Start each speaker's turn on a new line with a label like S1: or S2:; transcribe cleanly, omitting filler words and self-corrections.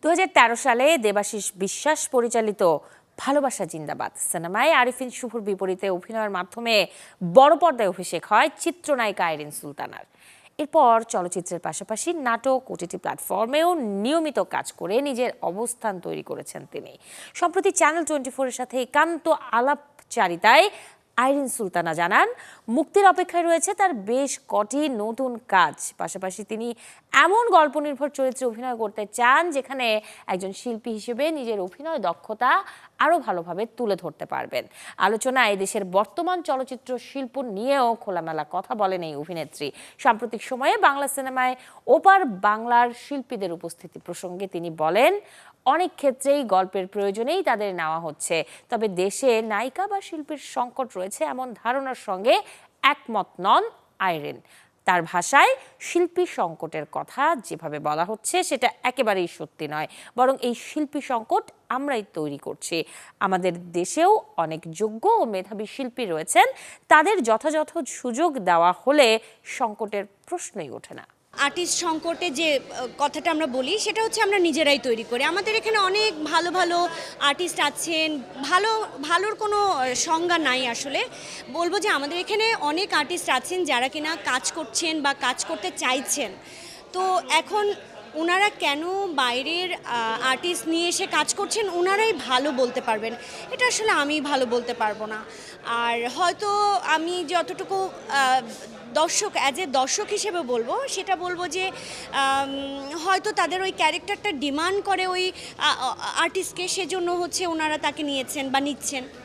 S1: 2013 সালে দেবাশিস বিশ্বাস পরিচালিত ভালোবাসা জিন্দাবাদ সিনেমায় আরিফিন শুভর বিপরীতে অভিনয়ের মাধ্যমে বড় পর্দায় অভিষেক হয় চিত্রনায়িকা আইরিন সুলতানার। এরপর চলচ্চিত্রের পাশাপাশি নাটক, ওটিটি প্ল্যাটফর্মেও নিয়মিত কাজ করে নিজের অবস্থান তৈরি করেছেন তিনি। সম্প্রতি চ্যানেল 24 এর সাথে একান্ত আলাপচারিতায় আইরিন সুলতানা জানান, মুক্তির অপেক্ষায় রয়েছে তার বেশ কটি নতুন কাজ। পাশাপাশি তিনি এমন গল্প নির্ভর চরিত্রে অভিনয় করতে চান যেখানে একজন শিল্পী হিসেবে নিজের অভিনয় দক্ষতা আরও ভালোভাবে তুলে ধরতে পারবেন। আলোচনায় দেশের বর্তমান চলচ্চিত্র শিল্প নিয়েও খোলামেলা কথা বলেন এই অভিনেত্রী। সাম্প্রতিক সময়ে বাংলা সিনেমায় ওপার বাংলার শিল্পীদের উপস্থিতি প্রসঙ্গে তিনি বলেন, অনেক ক্ষেত্রেই গল্পের প্রয়োজনেই তাদের নেওয়া হচ্ছে, তবে দেশে নায়িকা বা শিল্পীর সংকট রয়েছে এমন ধারণার সঙ্গে একমত নন আইরিন। তার ভাষায়, শিল্পী সংকটের কথা যেভাবে বলা হচ্ছে সেটা একেবারেই সত্যি নয়, বরং এই শিল্পী সংকট আমরাই তৈরি করছি। আমাদের দেশেও অনেক যোগ্য ও মেধাবী শিল্পী রয়েছেন, তাদের যথাযথ সুযোগ দেওয়া হলে সংকটের প্রশ্নই ওঠে না।
S2: আর্টিস্ট সংকটে যে কথাটা আমরা বলি সেটা হচ্ছে আমরা নিজেরাই তৈরি করি। আমাদের এখানে অনেক ভালো ভালো আর্টিস্ট আছেন, ভালোর কোনো সংজ্ঞা নাই। আসলে বলবো যে আমাদের এখানে অনেক আর্টিস্ট আছেন যারা কিনা কাজ করছেন বা কাজ করতে চাইছেন। তো এখন ওনারা কেন বাইরের আর্টিস্ট নিয়ে এসে কাজ করছেন ওনারাই ভালো বলতে পারবেন, এটা আসলে আমি ভালো বলতে পারবো না। আর হয়তো আমি যতটুকু দর্শক হিসেবে বলবো সেটা বলবো যে হয়তো তাদের ওই ক্যারেক্টারটা ডিমান্ড করে ওই আর্টিস্টকে, সেজন্য হচ্ছে ওনারা তাকে নিয়েছেন বা নিচ্ছেন।